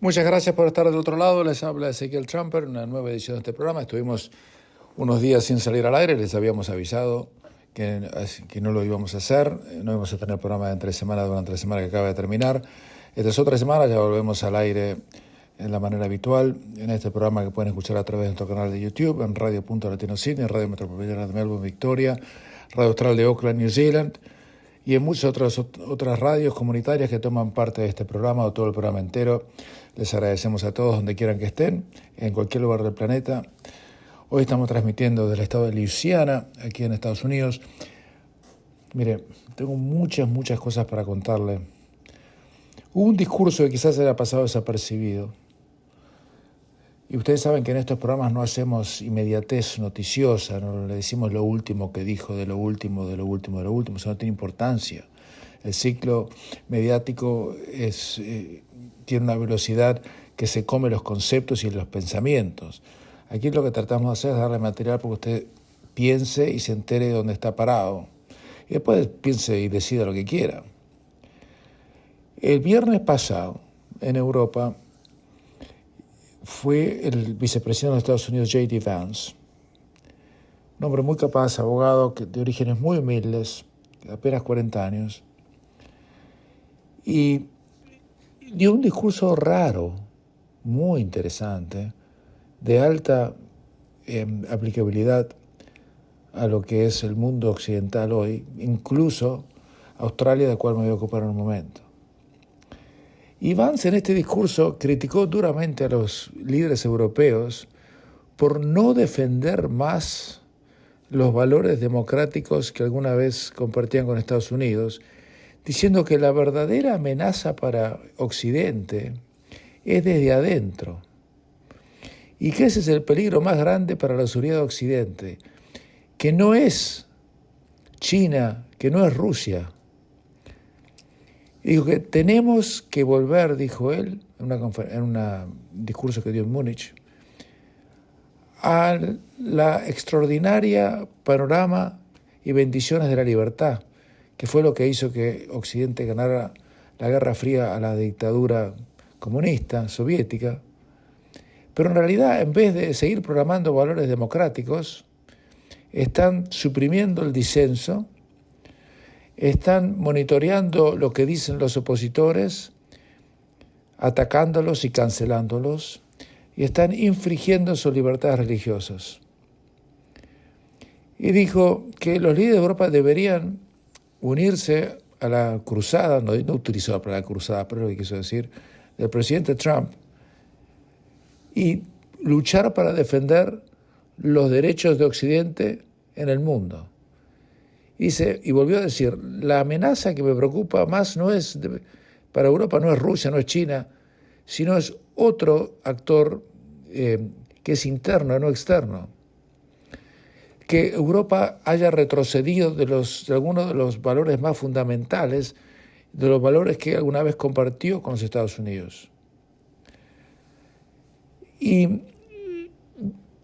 Muchas gracias por estar del otro lado. Les habla Ezequiel Trumper, una nueva edición de este programa. Estuvimos unos días sin salir al aire. Les habíamos avisado que no lo íbamos a hacer. No íbamos a tener programa de entre semana durante la semana que acaba de terminar. Esta es otra semana, ya volvemos al aire en la manera habitual, en este programa que pueden escuchar a través de nuestro canal de YouTube, en Radio Punto Latino Sydney, Radio Metropolitana de Melbourne, Victoria, Radio Austral de Auckland, New Zealand, y en muchas otras radios comunitarias que toman parte de este programa o todo el programa entero. Les agradecemos a todos donde quieran que estén, en cualquier lugar del planeta. Hoy estamos transmitiendo del estado de Luisiana, aquí en Estados Unidos. Mire, tengo muchas cosas para contarle. Hubo un discurso que quizás haya pasado desapercibido. Y ustedes saben que en estos programas no hacemos inmediatez noticiosa, no le decimos lo último que dijo, de lo último, eso no tiene importancia. El ciclo mediático tiene una velocidad que se come los conceptos y los pensamientos. Aquí lo que tratamos de hacer es darle material para que usted piense y se entere de dónde está parado. Y después piense y decida lo que quiera. El viernes pasado, en Europa, fue el vicepresidente de Estados Unidos, J.D. Vance, un hombre muy capaz, abogado de orígenes muy humildes, apenas 40 años, y dio un discurso raro, muy interesante, de alta aplicabilidad a lo que es el mundo occidental hoy, incluso Australia, del cual me voy a ocupar en un momento. Y Vance en este discurso criticó duramente a los líderes europeos por no defender más los valores democráticos que alguna vez compartían con Estados Unidos, diciendo que la verdadera amenaza para Occidente es desde adentro y que ese es el peligro más grande para la seguridad de Occidente, que no es China, que no es Rusia. Y dijo que tenemos que volver, dijo él, en un discurso que dio en Múnich, a la extraordinaria panorama y bendiciones de la libertad, que fue lo que hizo que Occidente ganara la Guerra Fría a la dictadura comunista, soviética. Pero en realidad, en vez de seguir programando valores democráticos, están suprimiendo el disenso, están monitoreando lo que dicen los opositores, atacándolos y cancelándolos, y están infringiendo sus libertades religiosas. Y dijo que los líderes de Europa deberían unirse a la cruzada, no utilizó la palabra cruzada, pero lo que quiso decir, del presidente Trump, y luchar para defender los derechos de Occidente en el mundo. Dice, y volvió a decir, la amenaza que me preocupa más para Europa no es Rusia, no es China, sino es otro actor que es interno, no externo. Que Europa haya retrocedido de algunos de los valores más fundamentales, de los valores que alguna vez compartió con los Estados Unidos. Y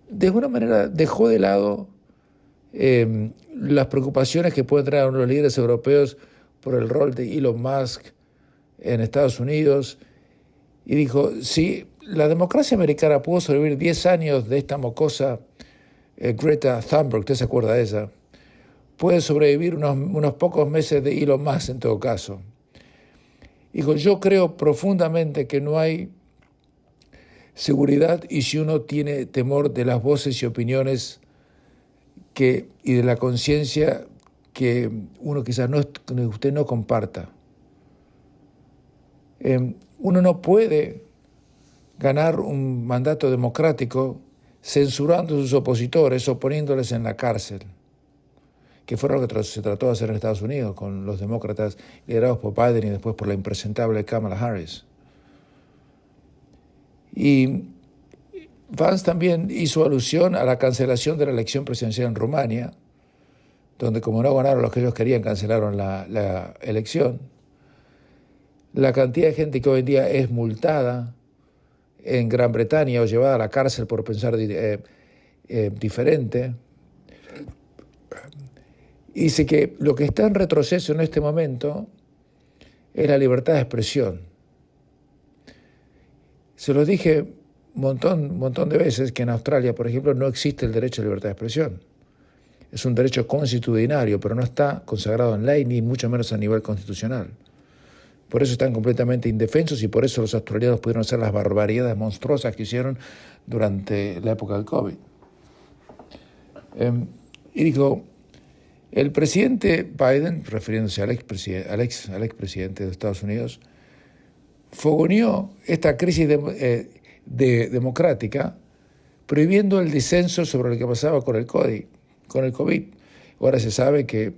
de alguna manera dejó de lado las preocupaciones que pueden traer a los líderes europeos por el rol de Elon Musk en Estados Unidos, y dijo, si la democracia americana pudo sobrevivir 10 años de esta mocosa Greta Thunberg, usted se acuerda de esa, puede sobrevivir unos pocos meses de Elon Musk en todo caso. Dijo, yo creo profundamente que no hay seguridad y si uno tiene temor de las voces y opiniones y de la conciencia que uno quizás usted no comparta. Uno no puede ganar un mandato democrático censurando a sus opositores o poniéndoles en la cárcel, que fue lo que se trató de hacer en Estados Unidos con los demócratas liderados por Biden y después por la impresentable Kamala Harris. Y Vance también hizo alusión a la cancelación de la elección presidencial en Rumania, donde como no ganaron los que ellos querían, cancelaron la elección. La cantidad de gente que hoy en día es multada en Gran Bretaña o llevada a la cárcel por pensar diferente. Dice que lo que está en retroceso en este momento es la libertad de expresión. Se los dije montón de veces que en Australia, por ejemplo, no existe el derecho a libertad de expresión. Es un derecho constitucionario, pero no está consagrado en ley, ni mucho menos a nivel constitucional. Por eso están completamente indefensos y por eso los australianos pudieron hacer las barbaridades monstruosas que hicieron durante la época del COVID. Y dijo, el presidente Biden, refiriéndose al expresidente de Estados Unidos, fogoneó esta crisis democrática prohibiendo el disenso sobre lo que pasaba con el COVID. Ahora se sabe que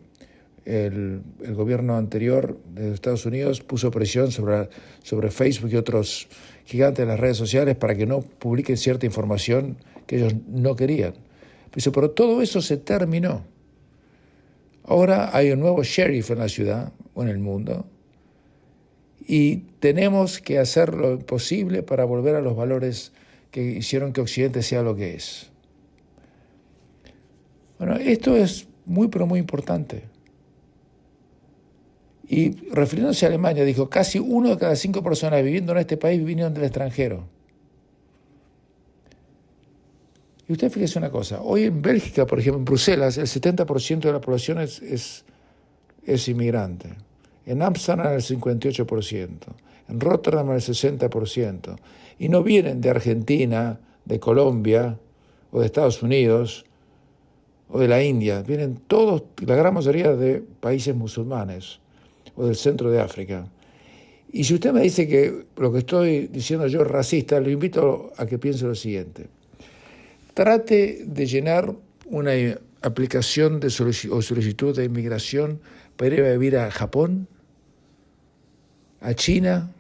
el gobierno anterior de Estados Unidos puso presión sobre Facebook y otros gigantes de las redes sociales para que no publiquen cierta información que ellos no querían. Pero todo eso se terminó. Ahora hay un nuevo sheriff en la ciudad o en el mundo y tenemos que hacer lo posible para volver a los valores que hicieron que Occidente sea lo que es. Bueno, esto es muy, pero muy importante. Y refiriéndose a Alemania, dijo, casi 1 de cada 5 personas viviendo en este país vinieron del extranjero. Y usted fíjese una cosa, hoy en Bélgica, por ejemplo, en Bruselas, el 70% de la población es inmigrante. En Ámsterdam el 58%, en Rotterdam el 60%. Y no vienen de Argentina, de Colombia o de Estados Unidos o de la India. Vienen todos, la gran mayoría de países musulmanes o del centro de África. Y si usted me dice que lo que estoy diciendo yo es racista, le invito a que piense lo siguiente. Trate de llenar una aplicación de solicitud de inmigración para ir a vivir a Japón, a China,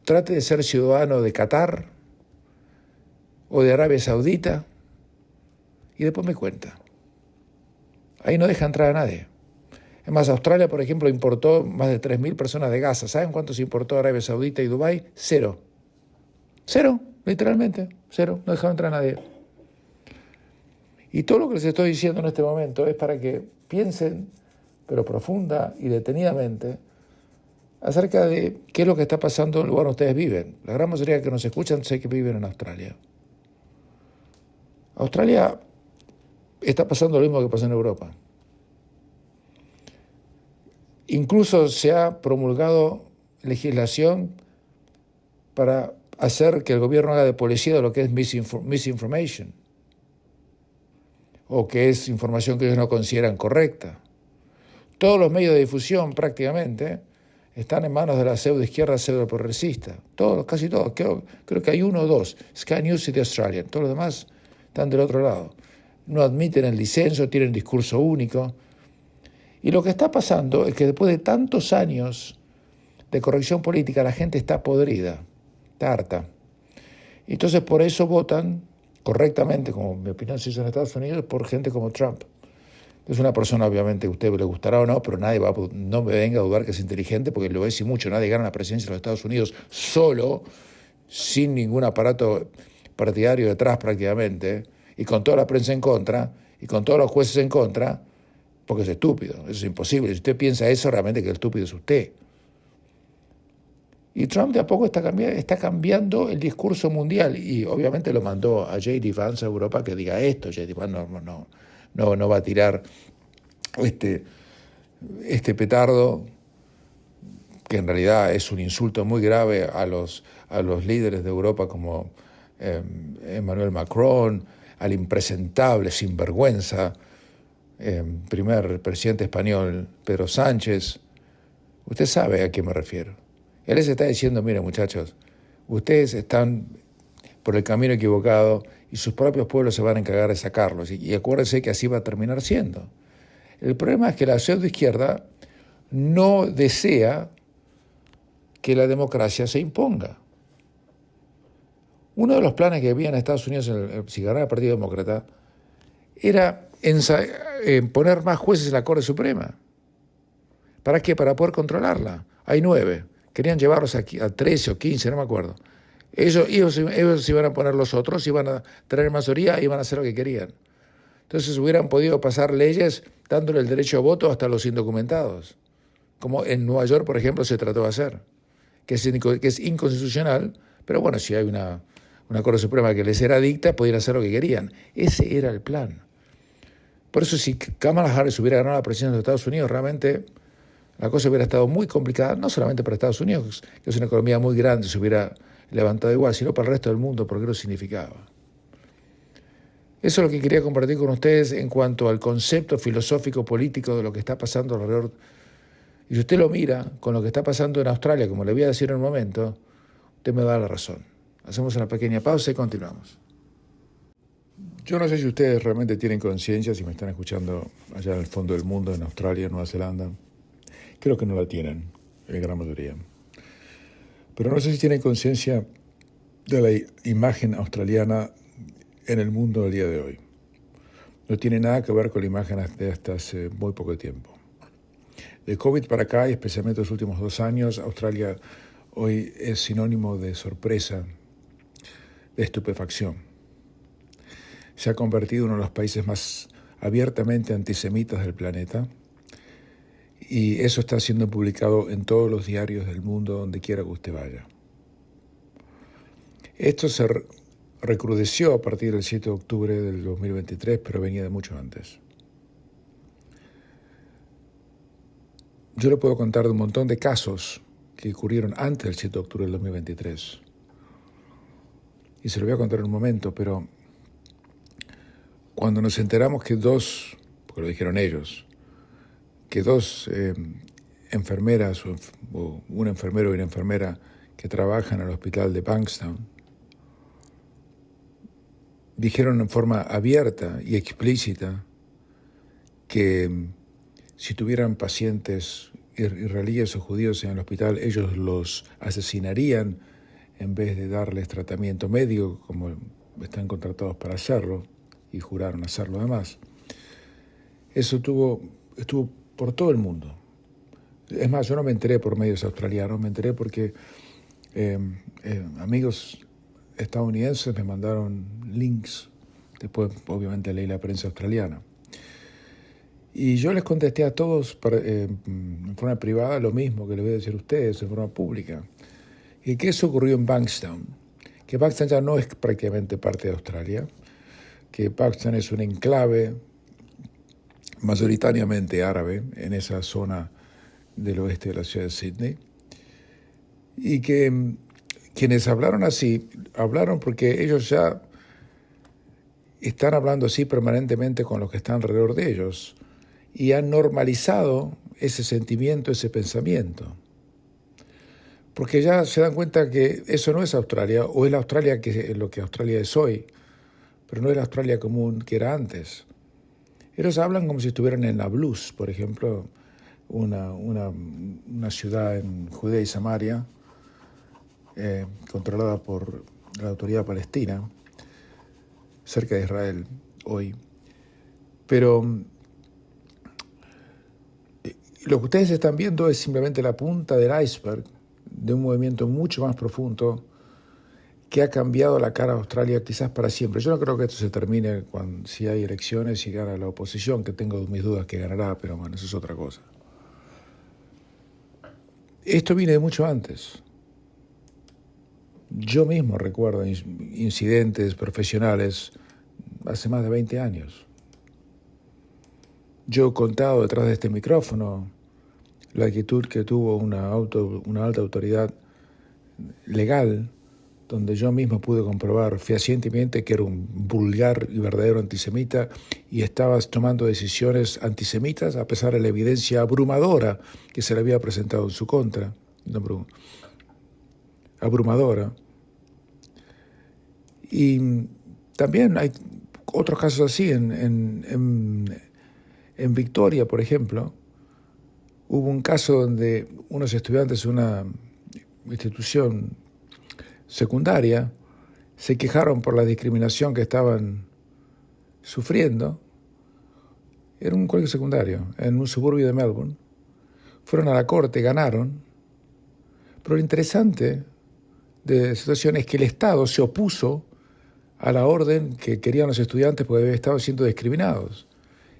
trate de ser ciudadano de Qatar o de Arabia Saudita y después me cuenta. Ahí no deja entrar a nadie. Es más, Australia, por ejemplo, importó más de 3.000 personas de Gaza. ¿Saben cuánto se importó a Arabia Saudita y Dubái? 0. 0, literalmente. 0. No dejaron entrar a nadie. Y todo lo que les estoy diciendo en este momento es para que piensen, pero profunda y detenidamente, acerca de qué es lo que está pasando en el lugar donde ustedes viven. La gran mayoría que nos escuchan sé que viven en Australia. Australia está pasando lo mismo que pasó en Europa. Incluso se ha promulgado legislación para hacer que el gobierno haga de policía de lo que es misinformation, o que es información que ellos no consideran correcta. Todos los medios de difusión prácticamente están en manos de la pseudoizquierda pseudoprogresista. Todos, casi todos. Creo que hay 1 o 2. Sky News y The Australian. Todos los demás están del otro lado. No admiten el disenso, tienen discurso único. Y lo que está pasando es que después de tantos años de corrección política, la gente está podrida, está harta. Entonces por eso votan correctamente, como mi opinión se hizo en Estados Unidos, por gente como Trump. Es una persona, obviamente, que a usted le gustará o no, pero no me venga a dudar que es inteligente, porque lo es y mucho. Nadie gana la presidencia de los Estados Unidos solo, sin ningún aparato partidario detrás prácticamente, y con toda la prensa en contra, y con todos los jueces en contra, porque es estúpido. Eso es imposible. Si usted piensa eso, realmente que el estúpido es usted. Y Trump de a poco está cambiando el discurso mundial, y obviamente lo mandó a J.D. Vance a Europa que diga esto. J.D. Vance no va a tirar este petardo, que en realidad es un insulto muy grave a los líderes de Europa como Emmanuel Macron, al impresentable, sinvergüenza, primer presidente español, Pedro Sánchez. Usted sabe a qué me refiero. Él les está diciendo, mire muchachos, ustedes están por el camino equivocado y sus propios pueblos se van a encargar de sacarlos. Y acuérdense que así va a terminar siendo. El problema es que la pseudoizquierda no desea que la democracia se imponga. Uno de los planes que había en Estados Unidos, si ganara el Partido Demócrata, era poner más jueces en la Corte Suprema. ¿Para qué? Para poder controlarla. Hay 9. Querían llevarlos a 13 o 15, no me acuerdo. Ellos iban a poner los otros, iban a tener mayoría y iban a hacer lo que querían. Entonces hubieran podido pasar leyes dándole el derecho a voto hasta los indocumentados, como en Nueva York, por ejemplo, se trató de hacer, que es inconstitucional, pero bueno, si hay una Corte Suprema que les era dicta, podían hacer lo que querían. Ese era el plan. Por eso si Kamala Harris hubiera ganado la presidencia de los Estados Unidos, realmente la cosa hubiera estado muy complicada, no solamente para Estados Unidos, que es una economía muy grande, se hubiera levantado igual, sino para el resto del mundo, porque lo significaba. Eso es lo que quería compartir con ustedes en cuanto al concepto filosófico político de lo que está pasando alrededor. Y si usted lo mira con lo que está pasando en Australia, como le voy a decir en un momento, usted me da la razón. Hacemos una pequeña pausa y continuamos. Yo no sé si ustedes realmente tienen conciencia, si me están escuchando allá en el fondo del mundo, en Australia, en Nueva Zelanda. Creo que no la tienen, en gran mayoría. Pero no sé si tienen conciencia de la imagen australiana en el mundo del día de hoy. No tiene nada que ver con la imagen de hasta hace muy poco tiempo. De COVID para acá, y especialmente los últimos 2 años, Australia hoy es sinónimo de sorpresa, de estupefacción. Se ha convertido en uno de los países más abiertamente antisemitas del planeta, y eso está siendo publicado en todos los diarios del mundo, donde quiera que usted vaya. Esto se recrudeció a partir del 7 de octubre del 2023, pero venía de mucho antes. Yo le puedo contar de un montón de casos que ocurrieron antes del 7 de octubre del 2023. Y se lo voy a contar en un momento, pero cuando nos enteramos que porque lo dijeron ellos, que 2 enfermeras, o un enfermero y una enfermera que trabajan en el hospital de Bankstown, dijeron en forma abierta y explícita que si tuvieran pacientes israelíes o judíos en el hospital, ellos los asesinarían en vez de darles tratamiento médico, como están contratados para hacerlo, y juraron hacerlo además. Eso estuvo por todo el mundo. Es más, yo no me enteré por medios australianos, me enteré porque amigos estadounidenses me mandaron links. Después, obviamente, leí la prensa australiana. Y yo les contesté a todos en forma privada lo mismo que les voy a decir a ustedes en forma pública. Y que eso ocurrió en Bankstown. Que Bankstown ya no es prácticamente parte de Australia. Que Bankstown es un enclave mayoritariamente árabe en esa zona del oeste de la ciudad de Sydney. Y que quienes hablaron así, hablaron porque ellos ya están hablando así permanentemente con los que están alrededor de ellos y han normalizado ese sentimiento, ese pensamiento. Porque ya se dan cuenta que eso no es Australia, o es la Australia que es lo que Australia es hoy, pero no es la Australia común que era antes. Ellos hablan como si estuvieran en Nablus, por ejemplo, una ciudad en Judea y Samaria, controlada por la autoridad palestina, cerca de Israel hoy. Pero lo que ustedes están viendo es simplemente la punta del iceberg de un movimiento mucho más profundo que ha cambiado la cara de Australia quizás para siempre. Yo no creo que esto se termine si hay elecciones y gana la oposición, que tengo mis dudas que ganará, pero bueno, eso es otra cosa. Esto viene de mucho antes. Yo mismo recuerdo incidentes profesionales hace más de 20 años. Yo he contado detrás de este micrófono la actitud que tuvo una alta autoridad legal, donde yo mismo pude comprobar fehacientemente que era un vulgar y verdadero antisemita y estaba tomando decisiones antisemitas a pesar de la evidencia abrumadora que se le había presentado en su contra. Abrumadora. Y también hay otros casos así. En Victoria, por ejemplo, hubo un caso donde unos estudiantes de una institución secundaria se quejaron por la discriminación que estaban sufriendo. Era un colegio secundario en un suburbio de Melbourne. Fueron a la corte, ganaron. Pero lo interesante de la situación es que el Estado se opuso a la orden que querían los estudiantes porque habían estado siendo discriminados.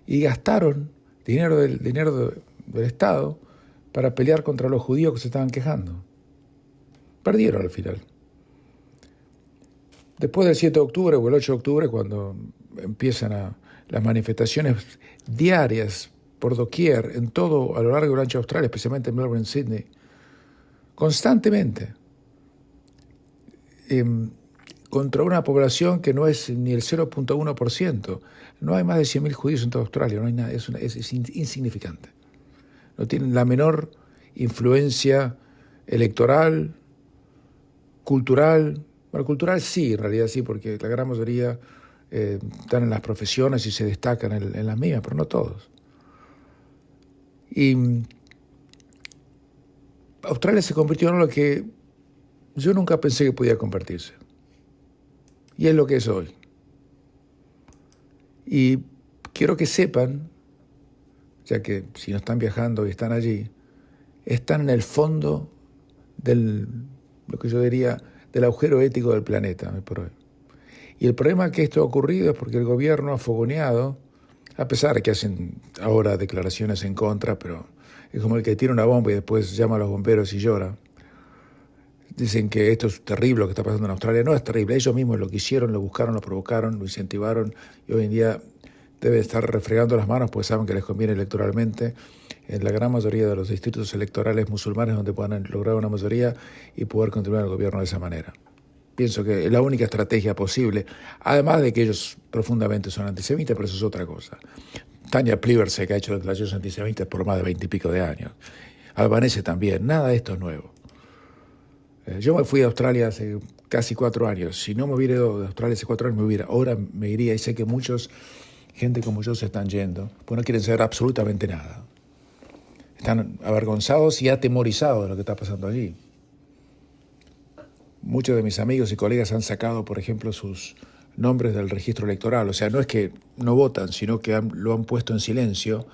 Y gastaron dinero del Estado para pelear contra los judíos que se estaban quejando. Perdieron al final. Después del 7 de octubre o el 8 de octubre, cuando empiezan las manifestaciones diarias por doquier, en todo, a lo largo y ancho de Australia, especialmente en Melbourne y Sydney, constantemente, contra una población que no es ni el 0.1%. No hay más de 100.000 judíos en toda Australia, no hay nada, es insignificante. No tienen la menor influencia electoral, cultural. Bueno, cultural sí, en realidad sí, porque la gran mayoría están en las profesiones y se destacan en las mismas, pero no todos. Y Australia se convirtió en lo que yo nunca pensé que podía convertirse. Y es lo que es hoy. Y quiero que sepan, ya que si no están viajando y están allí, están en el fondo lo que yo diría, del agujero ético del planeta hoy por hoy. Y el problema que esto ha ocurrido es porque el gobierno ha fogoneado, a pesar de que hacen ahora declaraciones en contra, pero es como el que tira una bomba y después llama a los bomberos y llora. Dicen que esto es terrible lo que está pasando en Australia. No es terrible, ellos mismos lo quisieron, lo buscaron, lo provocaron, lo incentivaron y hoy en día deben estar refregando las manos pues saben que les conviene electoralmente. En la gran mayoría de los distritos electorales musulmanes donde puedan lograr una mayoría y poder continuar el gobierno de esa manera. Pienso que es la única estrategia posible, además de que ellos profundamente son antisemitas, pero eso es otra cosa. Tanya Plibersek ha hecho declaraciones antisemitas por más de 20 y pico de años. Albanese también, nada de esto es nuevo. Yo me fui a Australia hace casi 4 años. Si no me hubiera ido de Australia hace 4 años, ahora me iría y sé que muchos gente como yo se están yendo, pues no quieren saber absolutamente nada. Están avergonzados y atemorizados de lo que está pasando allí. Muchos de mis amigos y colegas han sacado, por ejemplo, sus nombres del registro electoral. O sea, no es que no votan, sino que lo han puesto en silencio,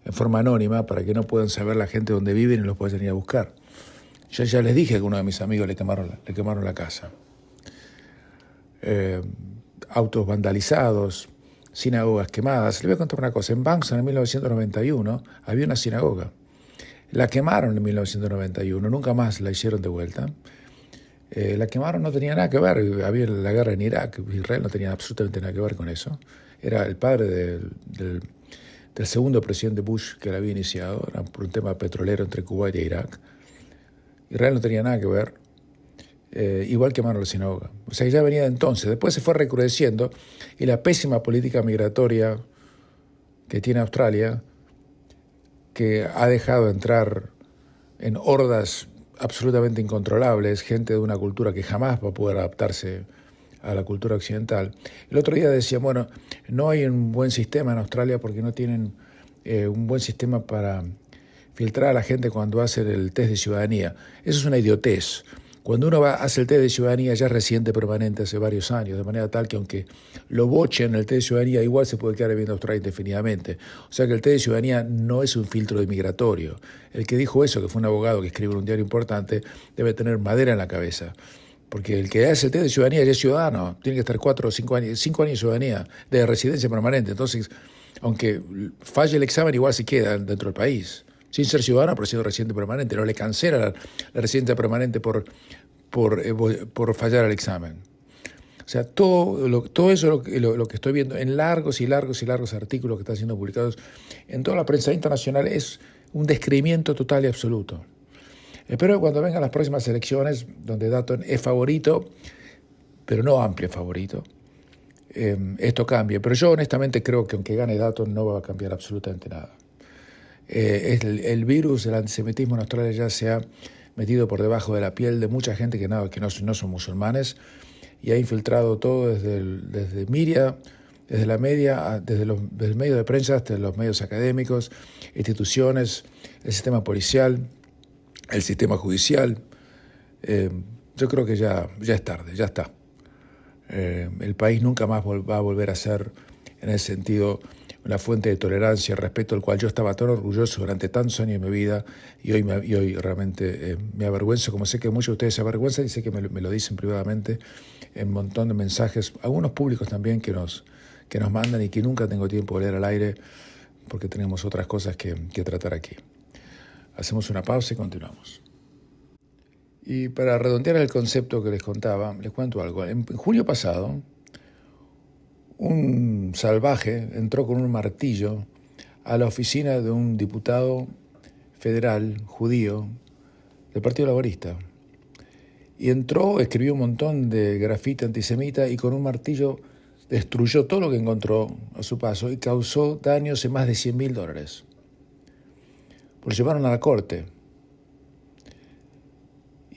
en forma anónima, para que no puedan saber la gente dónde viven y los puedan ir a buscar. Yo ya les dije que a uno de mis amigos le quemaron la casa. Autos vandalizados, sinagogas quemadas. Le voy a contar una cosa. En Bankstown en 1991 había una sinagoga. La quemaron en 1991, nunca más la hicieron de vuelta. La quemaron, no tenía nada que ver. Había la guerra en Irak, Israel no tenía absolutamente nada que ver con eso. Era el padre del segundo presidente Bush que la había iniciado, era por un tema petrolero entre Kuwait e Irak. Israel no tenía nada que ver. Igual quemaron la sinagoga. O sea, ya venía de entonces. Después se fue recrudeciendo y la pésima política migratoria que tiene Australia, que ha dejado entrar en hordas absolutamente incontrolables, gente de una cultura que jamás va a poder adaptarse a la cultura occidental. El otro día decía, bueno, no hay un buen sistema en Australia porque no tienen un buen sistema para filtrar a la gente cuando hace el test de ciudadanía. Eso es una idiotez. Cuando uno hace el test de ciudadanía ya es residente permanente hace varios años, de manera tal que aunque lo bochen el test de ciudadanía, igual se puede quedar viviendo en Australia indefinidamente. O sea que el test de ciudadanía no es un filtro migratorio. El que dijo eso, que fue un abogado que escribe en un diario importante, debe tener madera en la cabeza. Porque el que hace el test de ciudadanía ya es ciudadano, tiene que estar 4 o 5 años, 5 años de ciudadanía, de residencia permanente. Entonces, aunque falle el examen, igual se queda dentro del país. Sin ser ciudadano, pero siendo residente permanente. No le cancela la residencia permanente por fallar el examen. O sea, todo eso es lo que estoy viendo en largos y largos y largos artículos que están siendo publicados en toda la prensa internacional es un descreimiento total y absoluto. Espero que cuando vengan las próximas elecciones, donde Dutton es favorito, pero no amplio favorito, esto cambie. Pero yo honestamente creo que aunque gane Dutton no va a cambiar absolutamente nada. El virus del antisemitismo en Australia ya se ha metido por debajo de la piel de mucha gente que no son musulmanes y ha infiltrado todo desde media, desde la media, desde el medio de prensa hasta los medios académicos, instituciones, el sistema policial, el sistema judicial. Yo creo que ya es tarde, ya está. El país nunca más va a volver a ser, en ese sentido, una fuente de tolerancia, respeto al cual yo estaba tan orgulloso durante tantos años de mi vida y hoy realmente me avergüenzo, como sé que muchos de ustedes se avergüenzan y sé que me lo dicen privadamente en un montón de mensajes, algunos públicos también que nos mandan y que nunca tengo tiempo de leer al aire porque tenemos otras cosas que tratar aquí. Hacemos una pausa y continuamos. Y para redondear el concepto que les contaba, les cuento algo. En julio pasado, un salvaje entró con un martillo a la oficina de un diputado federal judío del Partido Laborista. Y entró, escribió un montón de grafiti antisemita y con un martillo destruyó todo lo que encontró a su paso y causó daños de más de $100.000. Lo llevaron a la corte.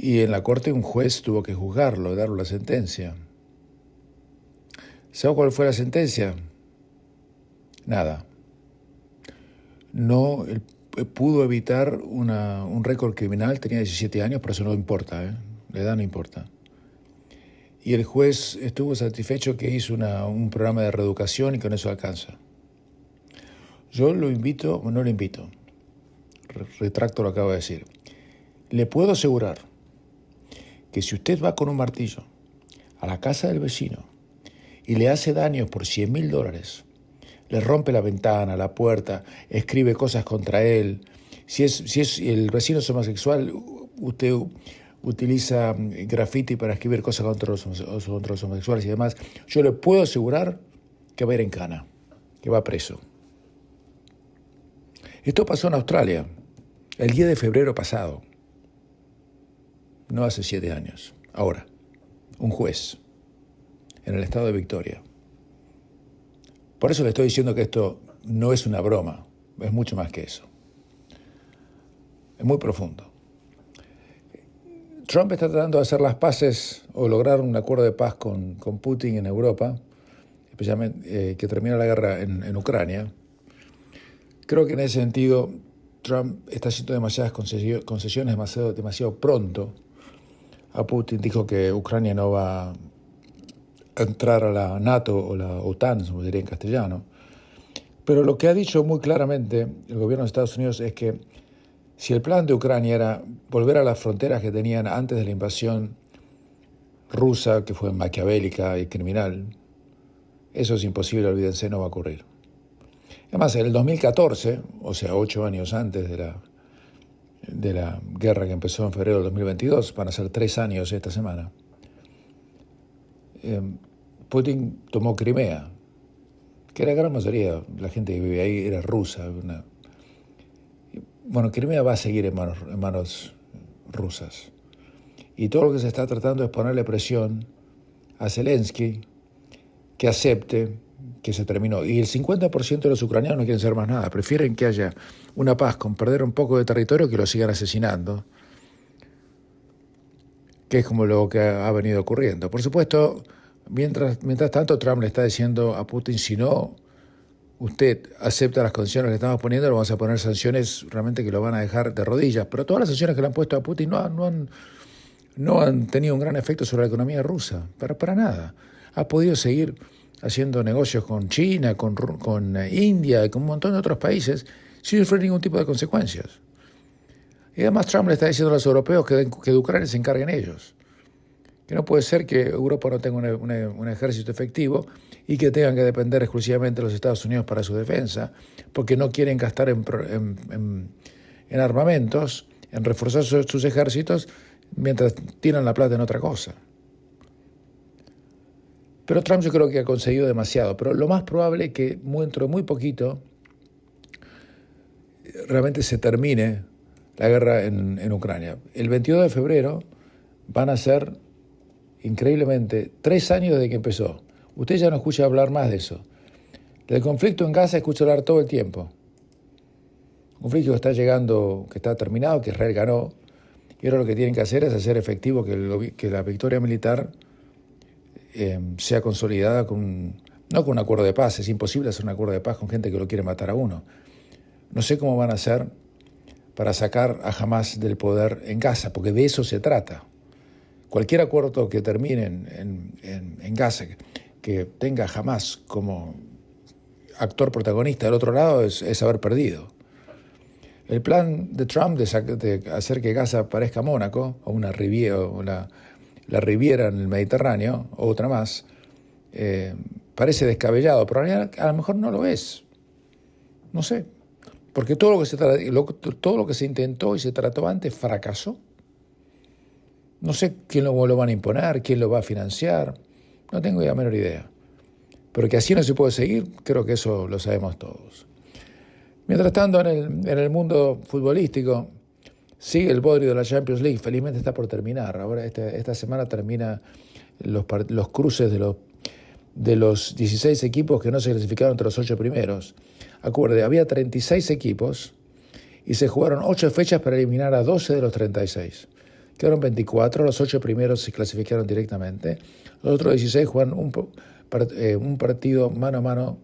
Y en la corte un juez tuvo que juzgarlo, darle la sentencia. ¿Sabe cuál fue la sentencia? Nada. No pudo evitar un récord criminal, tenía 17 años, pero eso no importa, la edad no importa. Y el juez estuvo satisfecho que hizo un programa de reeducación y con eso alcanza. Yo lo invito, no lo invito, retracto lo que acabo de decir. Le puedo asegurar que si usted va con un martillo a la casa del vecino y le hace daños por $100.000, le rompe la ventana, la puerta, escribe cosas contra él, si el vecino es homosexual, usted utiliza graffiti para escribir cosas contra los homosexuales y demás, yo le puedo asegurar que va a ir en cana, que va preso. Esto pasó en Australia el 10 de febrero pasado, no hace 7 años. Ahora, un juez en el estado de Victoria. Por eso le estoy diciendo que esto no es una broma, es mucho más que eso. Es muy profundo. Trump está tratando de hacer las paces o lograr un acuerdo de paz con Putin en Europa, especialmente que termine la guerra en Ucrania. Creo que en ese sentido Trump está haciendo demasiadas concesiones demasiado pronto. A Putin dijo que Ucrania no va a entrar a la NATO o la OTAN, como diría en castellano. Pero lo que ha dicho muy claramente el gobierno de Estados Unidos es que si el plan de Ucrania era volver a las fronteras que tenían antes de la invasión rusa, que fue maquiavélica y criminal, eso es imposible, olvídense, no va a ocurrir. Además, en el 2014, o sea, 8 años antes de la guerra que empezó en febrero del 2022, van a ser 3 años esta semana, Putin tomó Crimea, que la gran mayoría, la gente que vive ahí era rusa. Bueno, Crimea va a seguir en manos rusas. Y todo lo que se está tratando es ponerle presión a Zelensky que acepte que se terminó. Y el 50% de los ucranianos no quieren hacer más nada. Prefieren que haya una paz con perder un poco de territorio que lo sigan asesinando, que es como lo que ha venido ocurriendo. Por supuesto, mientras tanto, Trump le está diciendo a Putin, si no usted acepta las condiciones que estamos poniendo, le vamos a poner sanciones realmente que lo van a dejar de rodillas. Pero todas las sanciones que le han puesto a Putin no han tenido un gran efecto sobre la economía rusa, para nada. Ha podido seguir haciendo negocios con China, con India y con un montón de otros países sin sufrir ningún tipo de consecuencias. Y además Trump le está diciendo a los europeos que de Ucrania se encarguen ellos. Que no puede ser que Europa no tenga un ejército efectivo y que tengan que depender exclusivamente de los Estados Unidos para su defensa, porque no quieren gastar en armamentos, en reforzar sus ejércitos, mientras tiran la plata en otra cosa. Pero Trump yo creo que ha conseguido demasiado. Pero lo más probable es que dentro de muy poquito realmente se termine la guerra en Ucrania. El 22 de febrero van a ser, increíblemente, 3 años desde que empezó. Usted ya no escucha hablar más de eso. Del conflicto en Gaza escucha hablar todo el tiempo. Un conflicto que está llegando, que está terminado, que Israel ganó. Y ahora lo que tienen que hacer es hacer efectivo que la victoria militar sea consolidada no con un acuerdo de paz. Es imposible hacer un acuerdo de paz con gente que lo quiere matar a uno. No sé cómo van a hacer para sacar a Hamás del poder en Gaza, porque de eso se trata. Cualquier acuerdo que termine en Gaza, que tenga a Hamás como actor protagonista del otro lado, es haber perdido. El plan de Trump de hacer que Gaza parezca Mónaco, o una Riviera, o la Riviera en el Mediterráneo, o otra más, parece descabellado, pero a lo mejor no lo es. No sé. Porque todo lo que se intentó y se trató antes fracasó. No sé quién lo van a imponer, quién lo va a financiar, no tengo la menor idea. Pero que así no se puede seguir, creo que eso lo sabemos todos. Mientras tanto, en el mundo futbolístico, sigue el bodrio de la Champions League, felizmente está por terminar. Ahora esta semana termina los cruces de los 16 equipos que no se clasificaron entre los 8 primeros. Acuerde, había 36 equipos y se jugaron 8 fechas para eliminar a 12 de los 36. Quedaron 24, los 8 primeros se clasificaron directamente. Los otros 16 juegan un partido mano a mano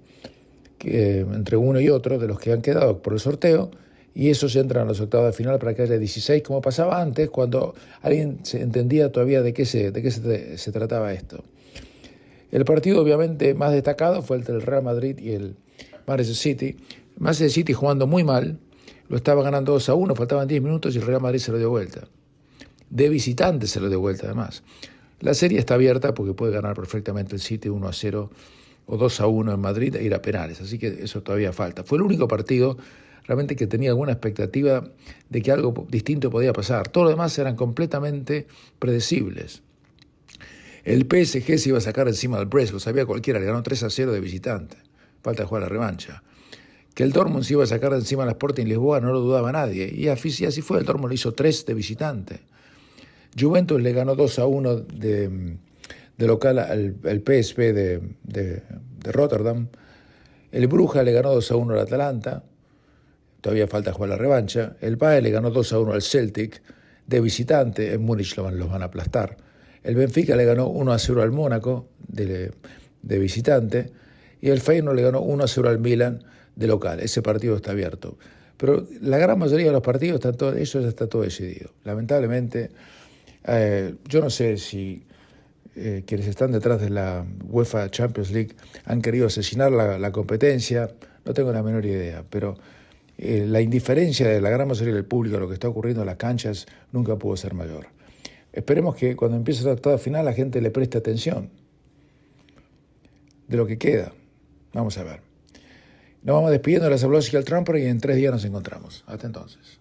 entre uno y otro de los que han quedado por el sorteo, y esos entran a los octavos de final para que haya 16, como pasaba antes, cuando alguien se entendía todavía de qué se trataba esto. El partido obviamente más destacado fue el del Real Madrid y el Manchester City. Manchester City jugando muy mal, lo estaba ganando 2-1, faltaban 10 minutos y el Real Madrid se lo dio vuelta. De visitante se lo dio vuelta además. La serie está abierta porque puede ganar perfectamente el City 1-0 o 2-1 en Madrid e ir a penales, así que eso todavía falta. Fue el único partido realmente que tenía alguna expectativa de que algo distinto podía pasar. Todos los demás eran completamente predecibles. El PSG se iba a sacar encima del Brest, lo sabía cualquiera, le ganó 3-0 de visitante. Falta jugar la revancha. Que el Dortmund se iba a sacar de encima del Sporting Lisboa no lo dudaba nadie. Y así fue, el Dortmund le hizo 3 de visitante. Juventus le ganó 2-1 de local al PSV de Rotterdam. El Bruja le ganó 2-1 al Atalanta. Todavía falta jugar la revancha. El Bayern le ganó 2-1 al Celtic de visitante. En Múnich los van a aplastar. El Benfica le ganó 1-0 al Mónaco de visitante. Y el Feyenoord le ganó 1-0 al Milan de local. Ese partido está abierto. Pero la gran mayoría de los partidos, eso ya está todo decidido. Lamentablemente, yo no sé si quienes están detrás de la UEFA Champions League han querido asesinar la competencia, no tengo la menor idea, pero la indiferencia de la gran mayoría del público a lo que está ocurriendo en las canchas nunca pudo ser mayor. Esperemos que cuando empiece la octava final la gente le preste atención de lo que queda. Vamos a ver. Nos vamos despidiendo de la Sablosky al Trumper y en 3 días nos encontramos. Hasta entonces.